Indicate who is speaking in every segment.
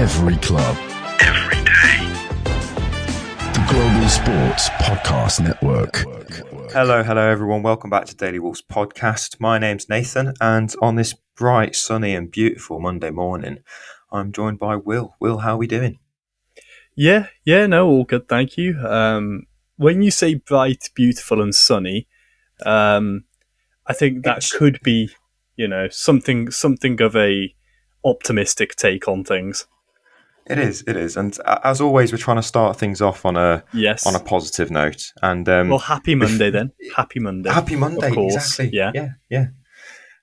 Speaker 1: Every club. Every day. The Global Sports Podcast Network.
Speaker 2: Hello everyone. Welcome back to Daily Wolves Podcast. My name's Nathan, and on this bright, sunny and beautiful Monday morning, I'm joined by Will. Will, how are we doing?
Speaker 3: Yeah, no, all good, thank you. When you say bright, beautiful and sunny, I think that could be, something of a optimistic take on things.
Speaker 2: It is, and as always, we're trying to start things off on a positive note. And
Speaker 3: well, happy Monday then. Happy Monday,
Speaker 2: of course. Exactly.
Speaker 3: Yeah.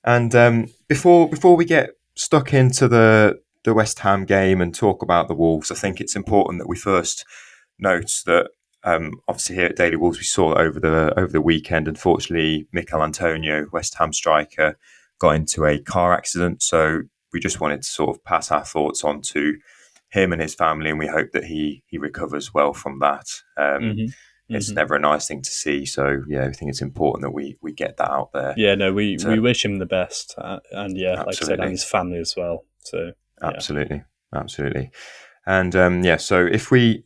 Speaker 2: And before we get stuck into the West Ham game and talk about the Wolves, I think it's important that we first note that obviously here at Daily Wolves we saw over the weekend. Unfortunately, Mikel Antonio, West Ham striker, got into a car accident. So we just wanted to sort of pass our thoughts on to him and his family, and we hope that he recovers well from that. It's never a nice thing to see, so I think it's important that we get that out there.
Speaker 3: Yeah, no, we wish him the best, and like I said, and his family as well. So
Speaker 2: absolutely, and so if we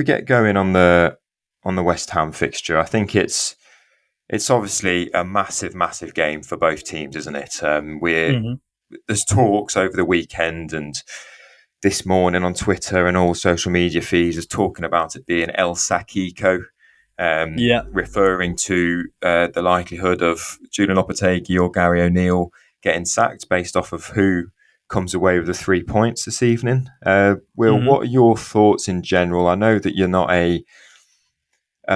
Speaker 2: get going on the West Ham fixture, I think it's obviously a massive game for both teams, isn't it? There's talks over the weekend and this morning on Twitter and all social media feeds is talking about it being El Sackiko, referring to the likelihood of Julian Lopetegui or Gary O'Neill getting sacked based off of who comes away with the 3 points this evening. Will, what are your thoughts in general? I know that you're not a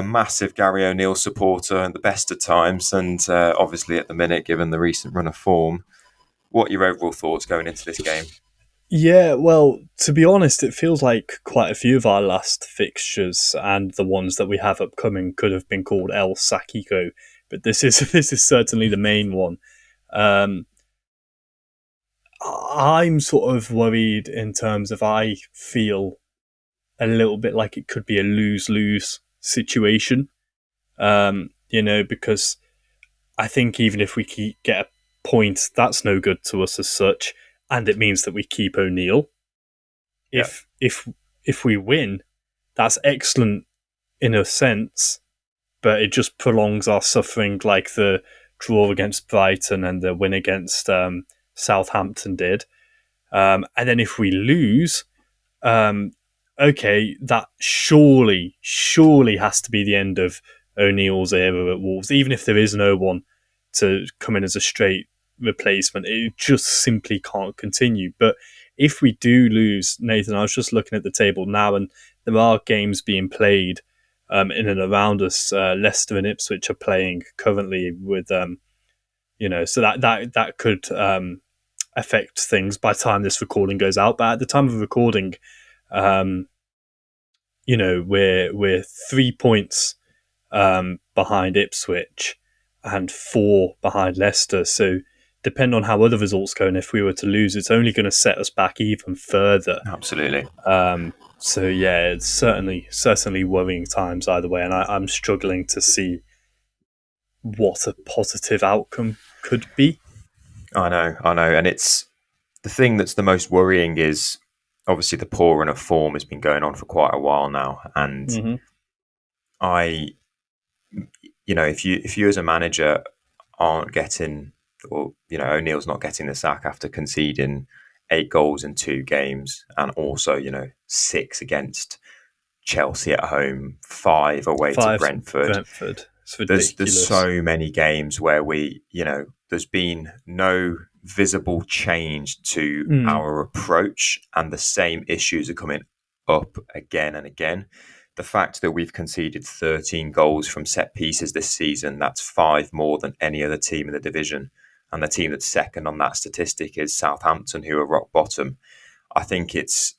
Speaker 2: massive Gary O'Neill supporter and the best of times, and obviously at the minute, given the recent run of form, what are your overall thoughts going into this game?
Speaker 3: Yeah, well, to be honest, it feels like quite a few of our last fixtures and the ones that we have upcoming could have been called El Sackiko, but this is certainly the main one. I'm sort of worried in terms of I feel a little bit like it could be a lose-lose situation, because I think even if we get a point, that's no good to us as such. And it means that we keep O'Neill. If we win, that's excellent in a sense, but it just prolongs our suffering, like the draw against Brighton and the win against Southampton did. And then if we lose, that surely has to be the end of O'Neill's era at Wolves. Even if there is no one to come in as a straight replacement, it just simply can't continue. But if we do lose, Nathan, I was just looking at the table now, and there are games being played in and around us. Leicester and Ipswich are playing currently with, so that could affect things by the time this recording goes out. But at the time of recording, we're 3 points behind Ipswich and 4 behind Leicester. So depending on how other results go, and if we were to lose, it's only going to set us back even further.
Speaker 2: Absolutely.
Speaker 3: It's certainly worrying times either way, and I'm struggling to see what a positive outcome could be.
Speaker 2: I know, and it's the thing that's the most worrying is obviously the poor run of form has been going on for quite a while now, and if you as a manager aren't getting, or O'Neill's not getting the sack after conceding 8 goals in 2 games, and also 6 against Chelsea at home, 5 away to Brentford.
Speaker 3: It's ridiculous.
Speaker 2: There's so many games where there's been no visible change to our approach, and the same issues are coming up again and again. The fact that we've conceded 13 goals from set pieces this season, that's 5 more than any other team in the division. And the team that's second on that statistic is Southampton, who are rock bottom. I think there's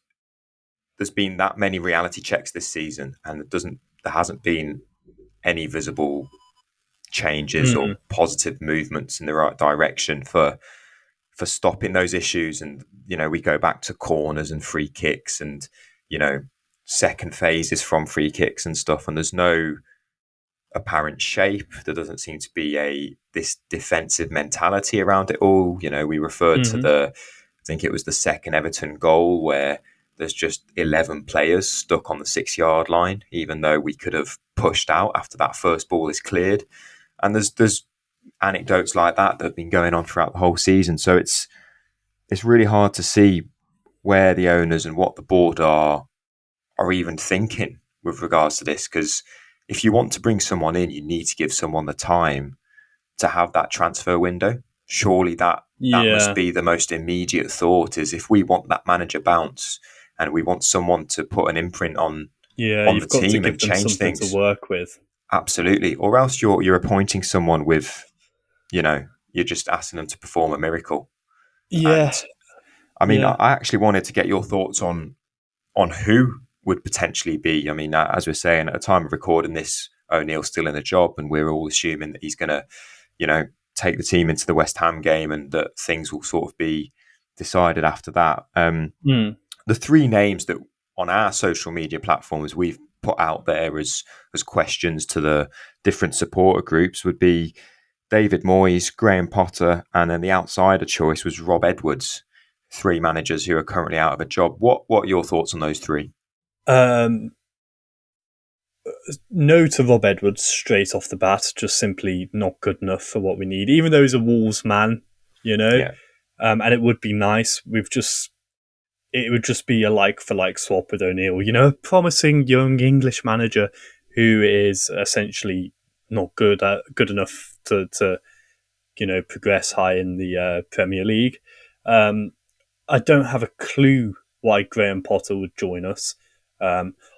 Speaker 2: been that many reality checks this season, and there hasn't been any visible changes or positive movements in the right direction for stopping those issues. And we go back to corners and free kicks, and second phases from free kicks and stuff, and there's no apparent shape. There doesn't seem to be this defensive mentality around it all. We referred to I think it was the second Everton goal where there's just 11 players stuck on the 6-yard line, even though we could have pushed out after that first ball is cleared. And there's anecdotes like that have been going on throughout the whole season. So it's really hard to see where the owners and what the board are even thinking with regards to this. Because if you want to bring someone in, you need to give someone the time to have that transfer window. Surely that must be the most immediate thought, is if we want that manager bounce and we want someone to put an imprint on the team and change things
Speaker 3: to work with.
Speaker 2: Absolutely. Or else you're appointing someone with, you're just asking them to perform a miracle.
Speaker 3: Yeah.
Speaker 2: And, I actually wanted to get your thoughts on who would potentially be. As we're saying, at the time of recording this, O'Neill's still in a job, and we're all assuming that he's going to, take the team into the West Ham game and that things will sort of be decided after that. The three names that on our social media platforms we've put out there as questions to the different supporter groups would be David Moyes, Graham Potter, and then the outsider choice was Rob Edwards. Three managers who are currently out of a job. What are your thoughts on those three?
Speaker 3: No to Rob Edwards straight off the bat, just simply not good enough for what we need, even though he's a Wolves man, and it would be nice. It would just be a like-for-like swap with O'Neill, a promising young English manager who is essentially not good enough to progress high in the Premier League. I don't have a clue why Graham Potter would join us.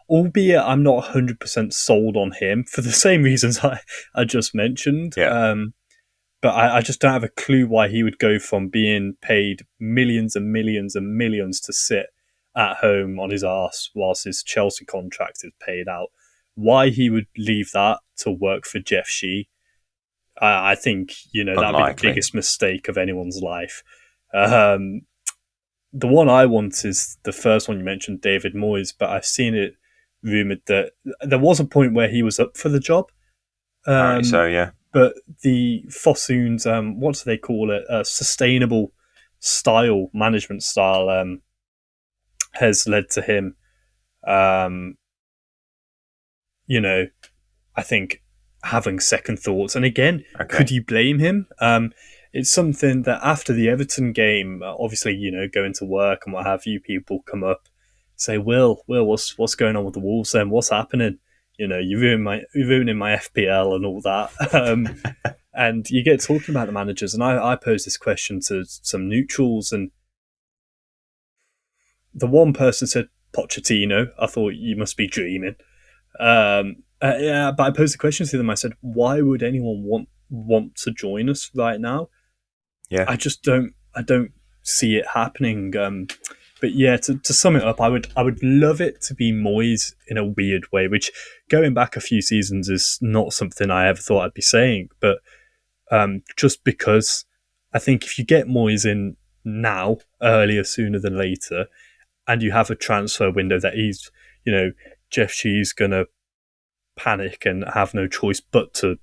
Speaker 3: Albeit I'm not 100% sold on him for the same reasons I just mentioned.
Speaker 2: Yeah.
Speaker 3: But I just don't have a clue why he would go from being paid millions and millions and millions to sit at home on his arse whilst his Chelsea contract is paid out. Why he would leave that to work for Jeff Shee, I think, that'd be the biggest mistake of anyone's life. The one I want is the first one you mentioned, David Moyes, but I've seen it rumoured that there was a point where he was up for the job.
Speaker 2: Apparently so, yeah.
Speaker 3: But the Fossoons, what do they call it? Sustainable management style, has led to him, I think, having second thoughts. And again, could you blame him? It's something that after the Everton game, obviously, going to work and what have you, people come up, say, Will, what's going on with the Wolves then? What's happening? You're ruining my FPL and all that. And you get talking about the managers. And I posed this question to some neutrals, and the one person said Pochettino. I thought, you must be dreaming. But I posed the question to them. I said, why would anyone want to join us right now?
Speaker 2: Yeah,
Speaker 3: I don't see it happening. But yeah, to sum it up, I would love it to be Moyes in a weird way, which going back a few seasons is not something I ever thought I'd be saying. But just because I think if you get Moyes in now, earlier, sooner than later, and you have a transfer window that he's, Jeff Shee's going to panic and have no choice but to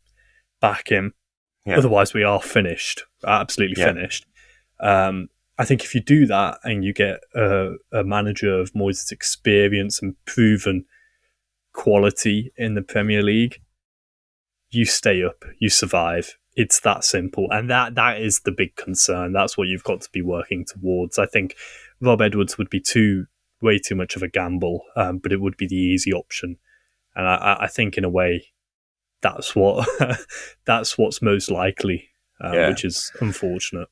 Speaker 3: back him. Yeah. Otherwise, we are finished, absolutely finished. I think if you do that and you get a manager of Moyes' experience and proven quality in the Premier League, you stay up, you survive. It's that simple. And that is the big concern. That's what you've got to be working towards. I think Rob Edwards would be way too much of a gamble, but it would be the easy option. And I think in a way, that's what's most likely, which is unfortunate.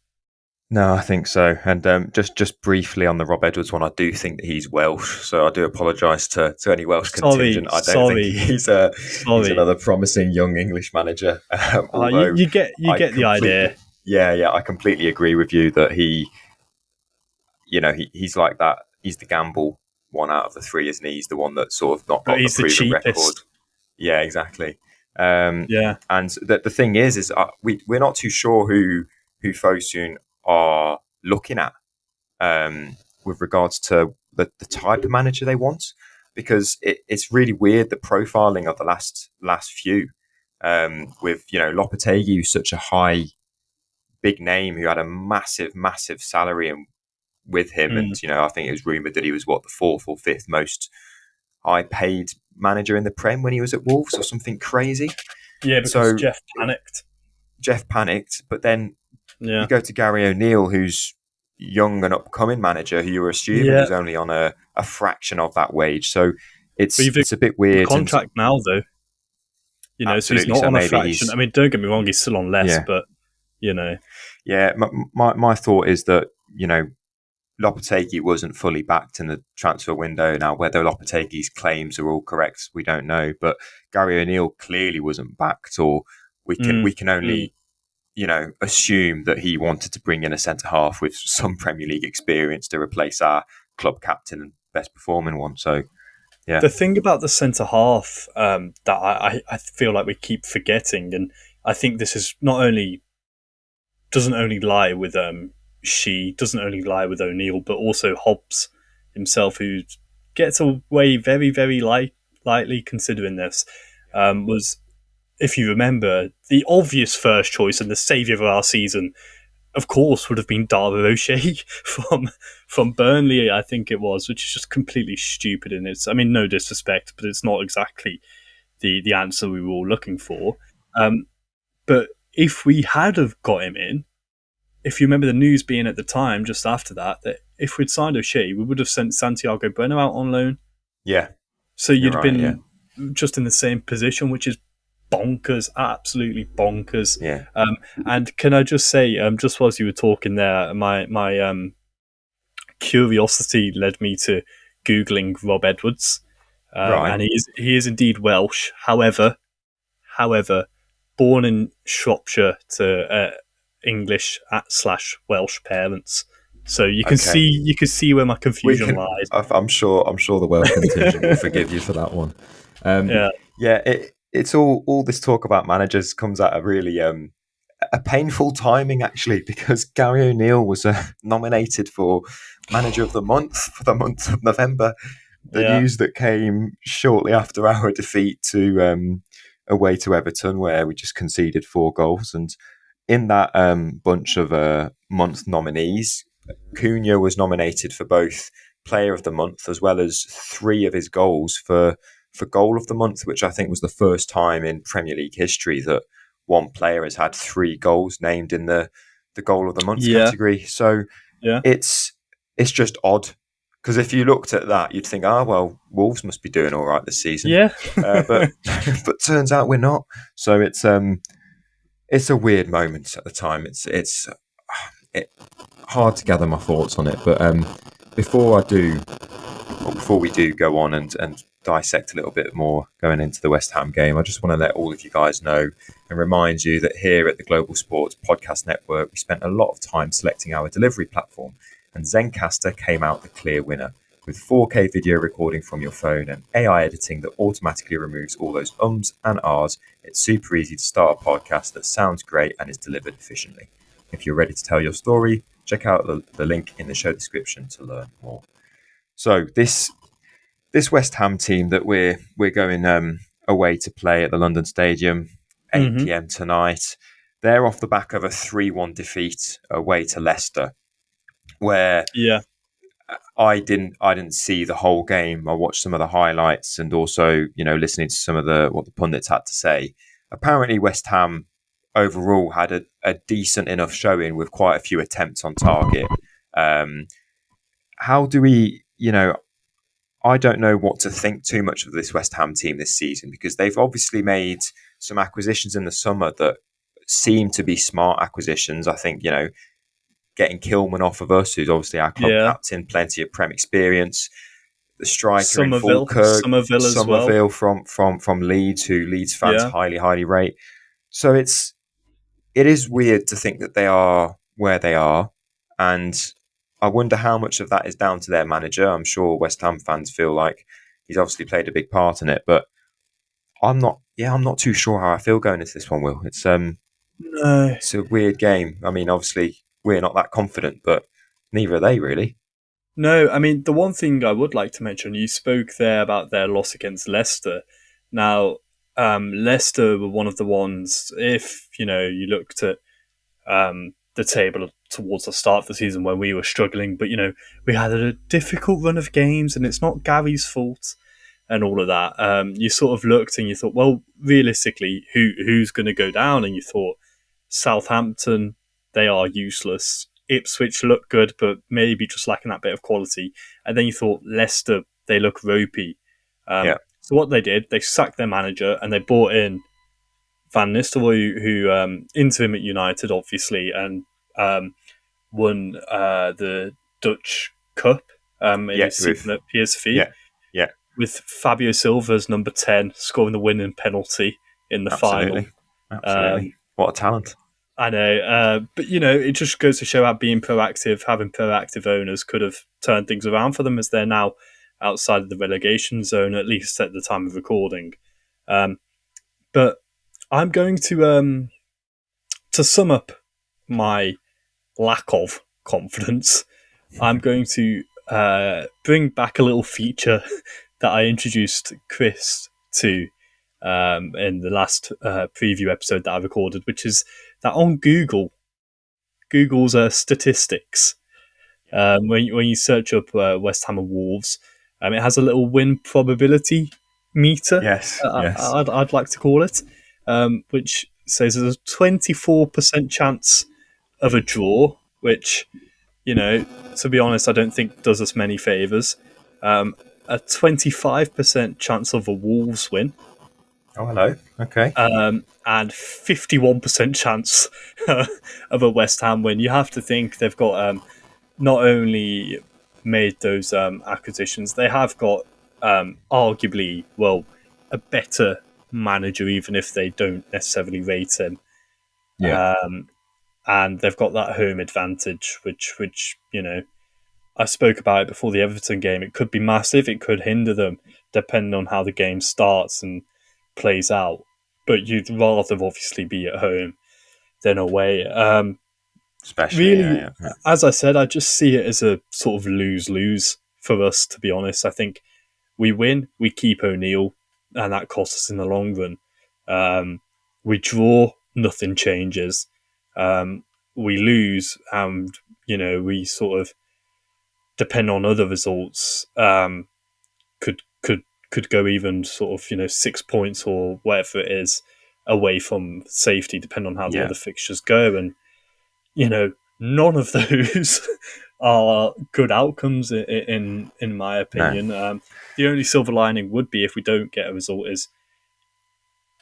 Speaker 2: No, I think so. And just briefly on the Rob Edwards one, I do think that he's Welsh, so I do apologise to any Welsh contingent. I don't think he's another promising young English manager.
Speaker 3: You get the idea.
Speaker 2: Yeah, I completely agree with you that he's like that. He's the gamble one out of the three, isn't he? He's the one that sort of not got the proven record. Yeah, exactly. And the thing is we're not too sure who Fosun are looking at with regards to the type of manager they want, because it's really weird, the profiling of the last few with Lopetegui, who's such a big name, who had a massive salary and with him. And, I think it was rumoured that he was, the fourth or fifth most high-paid manager in the Prem when he was at Wolves or something crazy.
Speaker 3: Yeah, because Jeff panicked.
Speaker 2: But then you go to Gary O'Neill, who's young and upcoming manager, who you were assuming is only on a fraction of that wage. So it's a bit weird.
Speaker 3: Contract now, though. So he's not on a fraction. I mean, don't get me wrong, he's still on less, but,
Speaker 2: Yeah, my thought is that, Lopetegui wasn't fully backed in the transfer window. Now, whether Lopetegui's claims are all correct, we don't know. But Gary O'Neill clearly wasn't backed, or we can only, assume that he wanted to bring in a centre half with some Premier League experience to replace our club captain and best performing one. So, yeah.
Speaker 3: The thing about the centre half that I feel like we keep forgetting, and I think this is doesn't only lie with doesn't only lie with O'Neill, but also Hobbs himself, who gets away very, very lightly considering this, was, if you remember, the obvious first choice and the saviour of our season, of course, would have been Dara O'Shea from Burnley, I think it was, which is just completely stupid. And it's, I mean, no disrespect, but it's not exactly the answer we were all looking for. But if we had have got him in, if you remember the news being at the time, just after that if we'd signed O'Shea, we would have sent Santiago Bueno out on loan.
Speaker 2: Yeah.
Speaker 3: So you'd have been just in the same position, which is bonkers, absolutely bonkers.
Speaker 2: Yeah.
Speaker 3: And can I just say, just whilst you were talking there, my curiosity led me to Googling Rob Edwards.
Speaker 2: Right.
Speaker 3: And he is indeed Welsh. However, born in Shropshire to English / Welsh parents. So you can see where my confusion lies.
Speaker 2: I'm sure the Welsh contingent will forgive you for that one. It's all this talk about managers comes at a really a painful timing, actually, because Gary O'Neill was nominated for Manager of the Month for the month of November. The news that came shortly after our defeat to away to Everton, where we just conceded 4 goals, and in that bunch of month nominees, Cunha was nominated for both Player of the Month as well as 3 of his goals for Goal of the Month, which I think was the first time in Premier League history that one player has had 3 goals named in the Goal of the Month category. So it's just odd, because if you looked at that, you'd think, Wolves must be doing all right this season.
Speaker 3: Yeah,
Speaker 2: but turns out we're not. So it's a weird moment at the time. It's hard to gather my thoughts on it. But before we do go on and dissect a little bit more going into the West Ham game, I just want to let all of you guys know and remind you that here at the Global Sports Podcast Network, we spent a lot of time selecting our delivery platform, and Zencastr came out the clear winner. With 4K video recording from your phone and AI editing that automatically removes all those ums and ahs, it's super easy to start a podcast that sounds great and is delivered efficiently. If you're ready to tell your story, check out the link in the show description to learn more. So this West Ham team that we're going away to play at the London Stadium, 8 p.m. tonight, they're off the back of a 3-1 defeat away to Leicester, where I didn't see the whole game. I watched some of the highlights and also, listening to some of what the pundits had to say. Apparently, West Ham overall had a decent enough showing with quite a few attempts on target. How do we, I don't know what to think too much of this West Ham team this season, because they've obviously made some acquisitions in the summer that seem to be smart acquisitions. I think, getting Kilman off of us, who's obviously our club captain, plenty of Prem experience. The striker in Falkirk, Somerville from Leeds, who Leeds fans highly rate. So it is weird to think that they are where they are, and I wonder how much of that is down to their manager. I'm sure West Ham fans feel like he's obviously played a big part in it, but I'm not too sure how I feel going into this one, Will. It's a weird game. I mean, obviously we're not that confident, but neither are they really.
Speaker 3: No, I mean, the one thing I would like to mention, you spoke there about their loss against Leicester. Now, Leicester were one of the ones, if, you looked at the table towards the start of the season when we were struggling. But, we had a difficult run of games, and it's not Gary's fault and all of that. You sort of looked and you thought, well, realistically, who's going to go down? And you thought, Southampton, they are useless. Ipswich look good, but maybe just lacking that bit of quality. And then you thought, Leicester, they look ropey. So what they did, they sacked their manager and they brought in Van Nistelrooy, who interim at United, obviously, and won the Dutch Cup in his season at PSV.
Speaker 2: Yeah.
Speaker 3: With Fabio Silva's number 10 scoring the winning penalty in the final.
Speaker 2: Absolutely. What a talent.
Speaker 3: I know, but it just goes to show how having proactive owners could have turned things around for them, as they're now outside of the relegation zone, at least at the time of recording. But I'm going to sum up my lack of confidence. I'm going to bring back a little feature that I introduced Chris to in the last preview episode that I recorded, which is that on Google's statistics, when you search up West Ham and Wolves, it has a little win probability meter.
Speaker 2: Yes.
Speaker 3: I'd like to call it, which says there's a 24% chance of a draw, which, to be honest, I don't think does us many favours. A 25% chance of a Wolves win.
Speaker 2: Oh, hello. Okay.
Speaker 3: And 51% chance of a West Ham win. You have to think they've got not only made those acquisitions, they have got arguably, a better manager, even if they don't necessarily rate him.
Speaker 2: Yeah.
Speaker 3: And they've got that home advantage, which I spoke about it before the Everton game. It could be massive. It could hinder them, depending on how the game starts and plays out. But you'd rather obviously be at home than away.
Speaker 2: Especially,
Speaker 3: really, as I said, I just see it as a sort of lose-lose for us, to be honest. I think we win, we keep O'Neill, and that costs us in the long run. We draw, nothing changes. We lose, and we sort of depend on other results. Could go even sort of 6 points or whatever it is away from safety, depending on how the other fixtures go. And none of those are good outcomes in my opinion. No. The only silver lining would be, if we don't get a result, is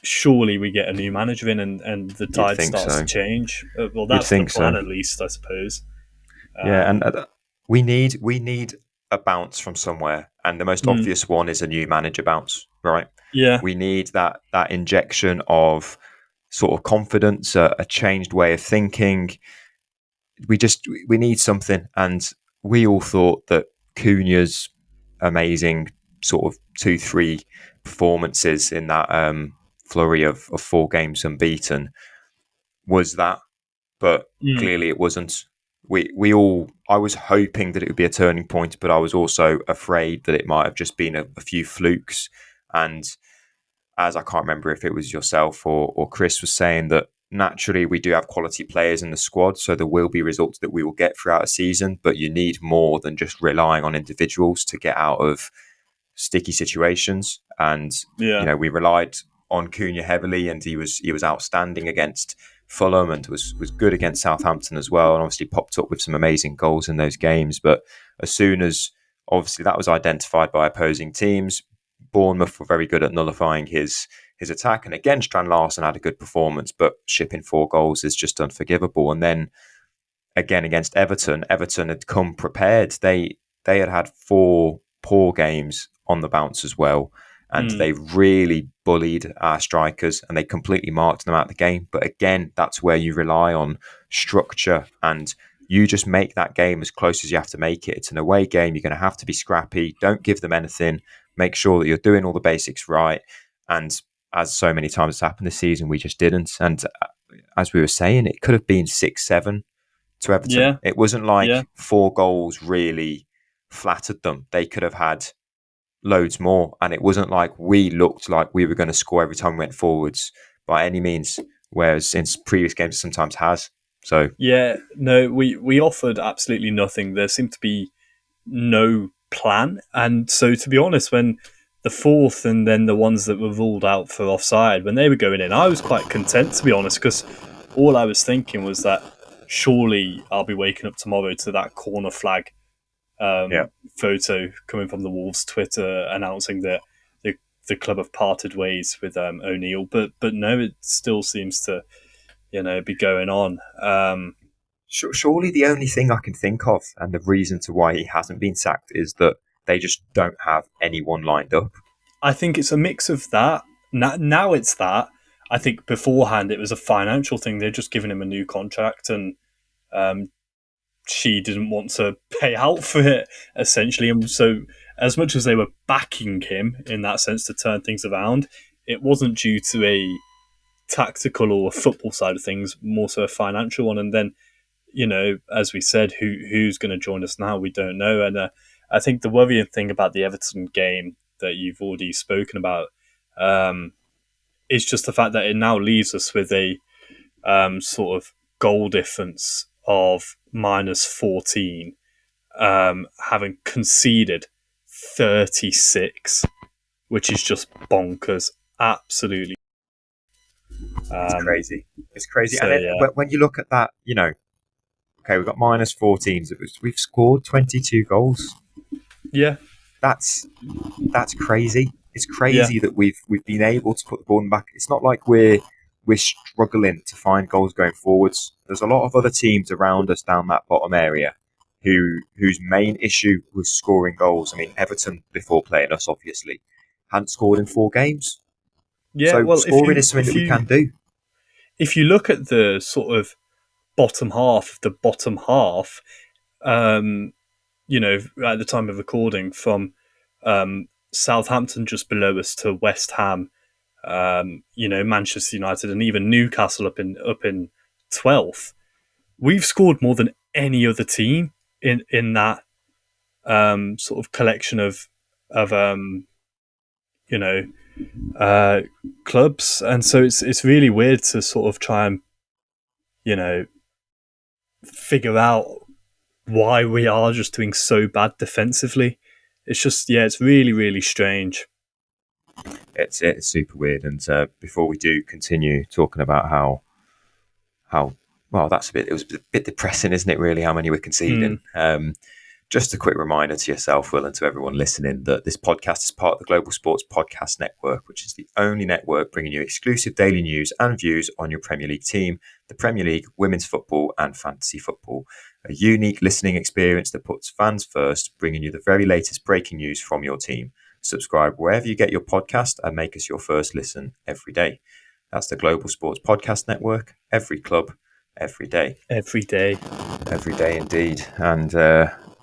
Speaker 3: surely we get a new manager in and the tide starts to change. Well, that's the plan, at least, I suppose.
Speaker 2: And we need a bounce from somewhere, and the most obvious one is a new manager bounce, right?
Speaker 3: Yeah,
Speaker 2: we need that injection of sort of confidence, a changed way of thinking. We need something, and we all thought that Cunha's amazing sort of 2-3 performances in that flurry of 4 games unbeaten was that, but clearly it wasn't. I was hoping that it would be a turning point, but I was also afraid that it might have just been a few flukes. And as I can't remember if it was yourself or Chris was saying, that naturally we do have quality players in the squad, so there will be results that we will get throughout a season, but you need more than just relying on individuals to get out of sticky situations. And we relied on Cunha heavily, and he was outstanding against Fulham and was good against Southampton as well, and obviously popped up with some amazing goals in those games. But as soon as obviously that was identified by opposing teams, Bournemouth were very good at nullifying his attack. And again, Strand Larsen had a good performance, but shipping 4 goals is just unforgivable. And then again against Everton had come prepared. They had 4 poor games on the bounce as well. And they really bullied our strikers, and they completely marked them out of the game. But again, that's where you rely on structure, and you just make that game as close as you have to make it. It's an away game. You're going to have to be scrappy. Don't give them anything. Make sure that you're doing all the basics right. And as so many times has happened this season, we just didn't. And as we were saying, it could have been 6-7 to Everton.
Speaker 3: Yeah.
Speaker 2: It wasn't like 4 goals really flattered them. They could have had loads more, and it wasn't like we looked like we were going to score every time we went forwards by any means, whereas in previous games it sometimes has. So
Speaker 3: Yeah, no, we offered absolutely nothing. There seemed to be no plan. And so, to be honest, when the fourth and then the ones that were ruled out for offside, when they were going in, I was quite content, to be honest, because all I was thinking was that surely I'll be waking up tomorrow to that corner flag
Speaker 2: yeah,
Speaker 3: photo coming from the Wolves Twitter announcing that the club have parted ways with O'Neill. But no, it still seems to be going on.
Speaker 2: surely the only thing I can think of, and the reason to why he hasn't been sacked, is that they just don't have anyone lined up.
Speaker 3: I think it's a mix of that. Now it's that. I think beforehand it was a financial thing. They're just giving him a new contract, and she didn't want to pay out for it, essentially. And so, as much as they were backing him in that sense to turn things around, it wasn't due to a tactical or a football side of things, more so a financial one. And then, as we said, who's going to join us now? We don't know. And I think the worrying thing about the Everton game that you've already spoken about is just the fact that it now leaves us with a sort of goal difference of -14, having conceded 36, which is just bonkers. Absolutely.
Speaker 2: It's crazy. It's crazy.
Speaker 3: So,
Speaker 2: And then when you look at that, okay, we've got -14s. We've scored 22 goals.
Speaker 3: Yeah.
Speaker 2: That's crazy. It's crazy that we've been able to put the ball in the back. It's not like we're struggling to find goals going forwards. There's a lot of other teams around us down that bottom area whose main issue was scoring goals. I mean, Everton, before playing us, obviously, hadn't scored in 4 games.
Speaker 3: Yeah,
Speaker 2: So
Speaker 3: well,
Speaker 2: scoring is something that we can do.
Speaker 3: If you look at the sort of bottom half, at the time of recording, from Southampton just below us to West Ham, Manchester United, and even Newcastle up in 12th, we've scored more than any other team in that sort of collection of clubs. And so it's really weird to sort of try and figure out why we are just doing so bad defensively. It's just, it's really, really strange.
Speaker 2: It's super weird. And before we do continue talking about how well, it was a bit depressing, isn't it, really, how many we're conceding? Just a quick reminder to yourself, Will, and to everyone listening, that this podcast is part of the Global Sports Podcast Network, which is the only network bringing you exclusive daily news and views on your Premier League team, the Premier League, women's football and fantasy football. A unique listening experience that puts fans first, bringing you the very latest breaking news from your team. Subscribe wherever you get your podcast and make us your first listen every day. That's the Global Sports Podcast Network. Every club, every day.
Speaker 3: Every day.
Speaker 2: Every day indeed. And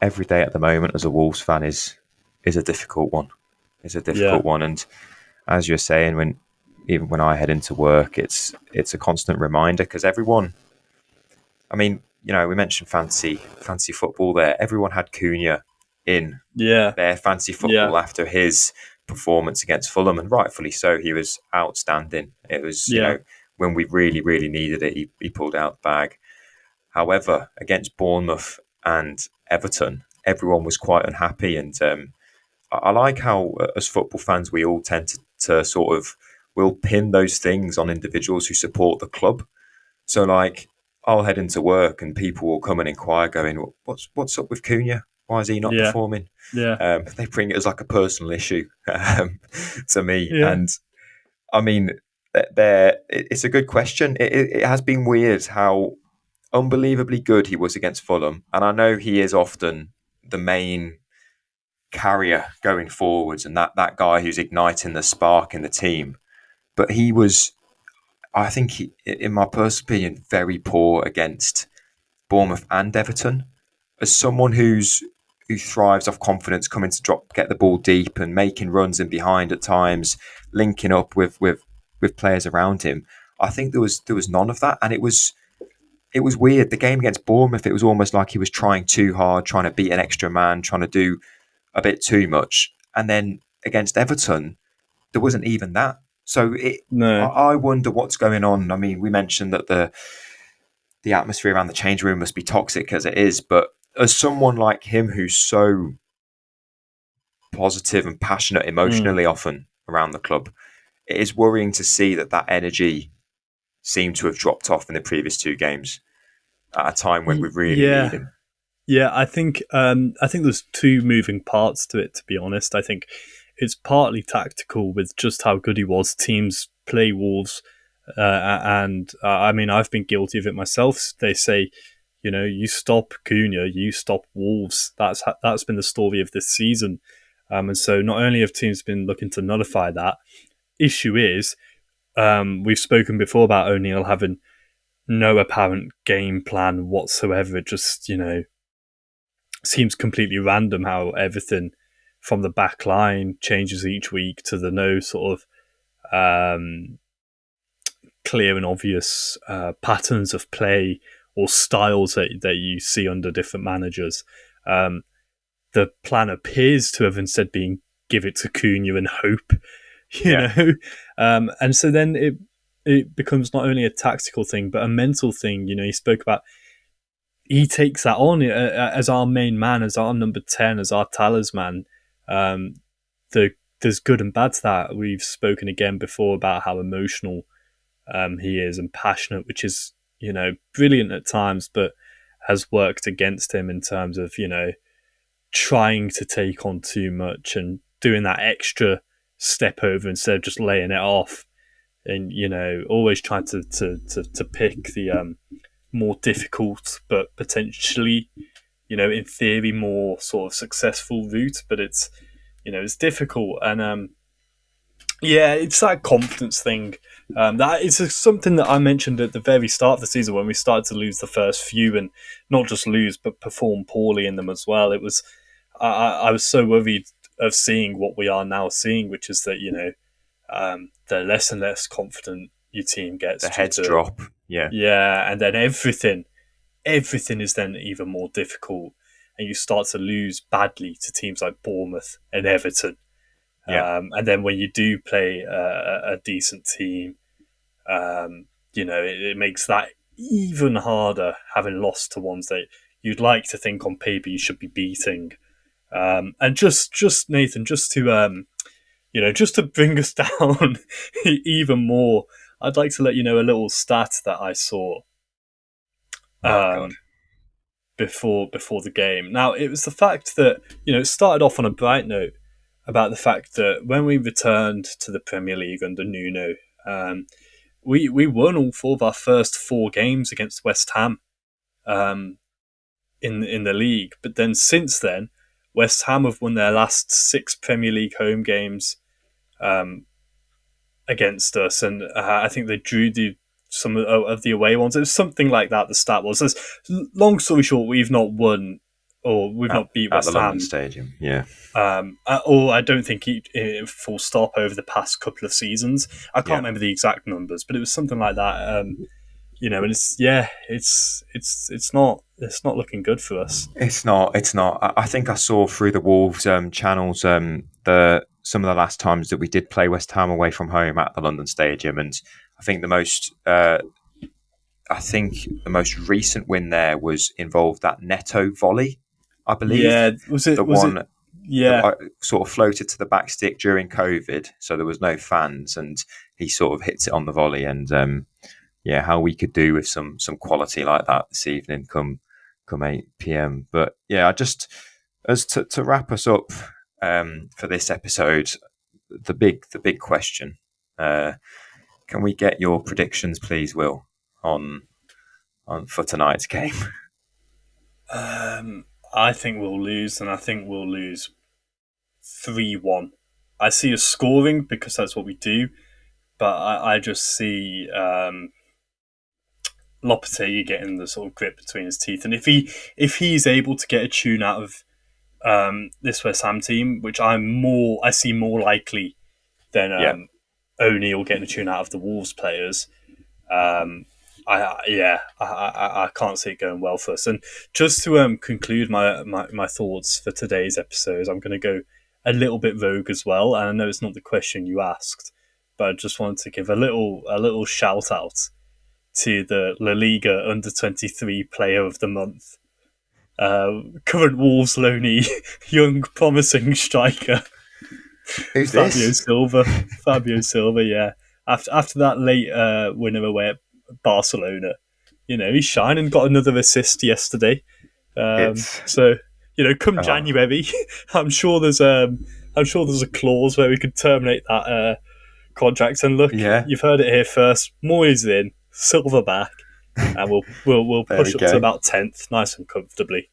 Speaker 2: every day at the moment as a Wolves fan is a difficult one. It's a difficult one. And as you're saying, even when I head into work, it's a constant reminder, because everyone, I mean, we mentioned fancy football there. Everyone had Cunha in their fancy football after his performance against Fulham, and rightfully so. He was outstanding. It was, when we really, really needed it, he pulled out the bag. However, against Bournemouth and Everton, everyone was quite unhappy. And I like how, as football fans, we all tend to sort of, we'll pin those things on individuals who support the club. So, like, I'll head into work and people will come and inquire, going, what's up with Cunha? Why is he not performing? They bring it as like a personal issue to me. And I mean, it's a good question. It has been weird how unbelievably good he was against Fulham. And I know he is often the main carrier going forwards and that guy who's igniting the spark in the team. But he was, I think, in my personal opinion, very poor against Bournemouth and Everton. As someone who thrives off confidence, coming to get the ball deep and making runs in behind at times, linking up with players around him, I think there was none of that. And it was weird. The game against Bournemouth, it was almost like he was trying too hard, trying to beat an extra man, trying to do a bit too much. And then against Everton, there wasn't even that. So I wonder what's going on. I mean, we mentioned that the atmosphere around the change room must be toxic as it is. But as someone like him who's so positive and passionate emotionally often around the club, it is worrying to see that energy seemed to have dropped off in the previous 2 games at a time when we really need him.
Speaker 3: Yeah, I think there's 2 moving parts to it, to be honest. I think it's partly tactical with just how good he was. Teams play Wolves, and I mean, I've been guilty of it myself. They say, you stop Cunha, you stop Wolves. That's been the story of this season. And so not only have teams been looking to nullify that, issue is, we've spoken before about O'Neill having no apparent game plan whatsoever. It just, seems completely random how everything from the back line changes each week to the no sort of clear and obvious patterns of play or styles that you see under different managers. The plan appears to have instead been give it to Cunha and hope, you know. And so then it becomes not only a tactical thing but a mental thing. He spoke about, he takes that on as our main man, as our number 10, as our talisman. There's good and bad to that. We've spoken again before about how emotional he is and passionate, which is, brilliant at times, but has worked against him in terms of, trying to take on too much and doing that extra step over instead of just laying it off. And, always trying to pick the more difficult but potentially, in theory, more sort of successful route. But it's, it's difficult. And it's that confidence thing. That is something that I mentioned at the very start of the season when we started to lose the first few, and not just lose, but perform poorly in them as well. It was, I was so worried of seeing what we are now seeing, which is that, the less and less confident your team gets.
Speaker 2: The heads drop. Yeah.
Speaker 3: Yeah, and then everything is then even more difficult, and you start to lose badly to teams like Bournemouth and Everton.
Speaker 2: Yeah.
Speaker 3: And then when you do play a decent team, it makes that even harder, having lost to ones that you'd like to think on paper you should be beating. And just Nathan, just to just to bring us down even more, I'd like to let you know a little stat that I saw before the game. Now, it was the fact that, it started off on a bright note about the fact that when we returned to the Premier League under Nuno, we won all 4 of our first 4 games against West Ham in the league. But then since then, West Ham have won their last 6 Premier League home games against us, and I think they drew some of the away ones. It was something like that. The stat was. Long story short, we've not won, or we've not beat West
Speaker 2: Ham at the
Speaker 3: Ham.
Speaker 2: London Stadium. Yeah.
Speaker 3: Or I don't think full stop over the past couple of seasons. I can't remember the exact numbers, but it was something like that. And it's not looking good for us.
Speaker 2: It's not. I think I saw through the Wolves channels some of the last times that we did play West Ham away from home at the London Stadium, and I think the most recent win there involved that Neto volley, I believe.
Speaker 3: Yeah, was it
Speaker 2: that sort of floated to the back stick during COVID, so there was no fans, and he sort of hits it on the volley. And how we could do with some quality like that this evening, come 8 p.m. But I just to wrap us up for this episode, the big question: can we get your predictions, please, Will, on for tonight's game?
Speaker 3: I think we'll lose, and I think we'll lose 3-1. I see us scoring because that's what we do, but I just see Lopetegui getting the sort of grip between his teeth, and if he's able to get a tune out of this West Ham team, which I see more likely than O'Neill getting a tune out of the Wolves players. I can't see it going well for us. And just to conclude my thoughts for today's episode, I'm going to go a little bit rogue as well. And I know it's not the question you asked, but I just wanted to give a little shout out to the La Liga Under-23 Player of the Month. Current Wolves loanee, young, promising striker.
Speaker 2: Who's
Speaker 3: Fabio Silva, yeah. After that late winner away at Barcelona, he's shining. Got another assist yesterday. So come January, I'm sure there's a clause where we could terminate that contract. And look, you've heard it here first. Moyes in, Silva back, and we'll push up to about 10th, nice and comfortably.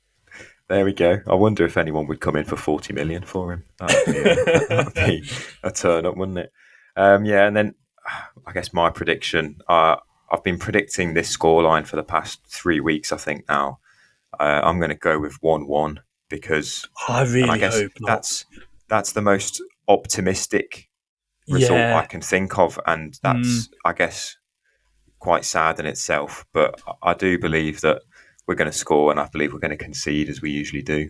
Speaker 2: There we go. I wonder if anyone would come in for 40 million for him. That would be a turn up, wouldn't it? And then I guess my prediction. I've been predicting this scoreline for the past 3 weeks, I think now. I'm going to go with 1-1 because
Speaker 3: I really hope not.
Speaker 2: That's the most optimistic result I can think of, and that's I guess quite sad in itself. But I do believe that we're going to score, and I believe we're going to concede as we usually do.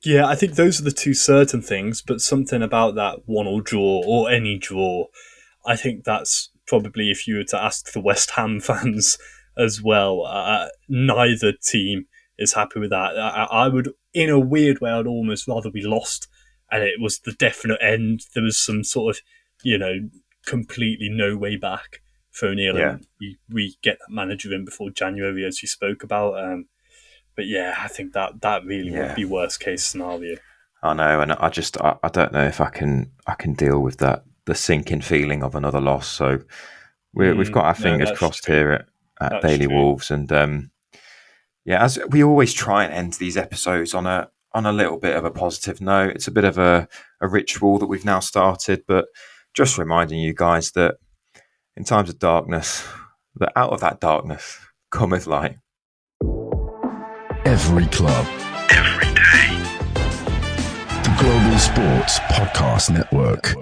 Speaker 3: Yeah, I think those are the two certain things, but something about that 1-1 draw or any draw, I think that's probably, if you were to ask the West Ham fans as well, neither team is happy with that. I would, in a weird way, I'd almost rather we lost and it was the definite end. There was some sort of, completely no way back for O'Neill, and we get that manager in before January, as you spoke about. But yeah, I think that really would be worst case scenario.
Speaker 2: I know, and I don't know if I can deal with that, the sinking feeling of another loss. So we've got our fingers crossed here at Daily Wolves, and as we always try and end these episodes on a little bit of a positive note. It's a bit of a ritual that we've now started, but just reminding you guys that in times of darkness, that out of that darkness cometh light.
Speaker 1: Every club, every day. The Global Sports Podcast Network.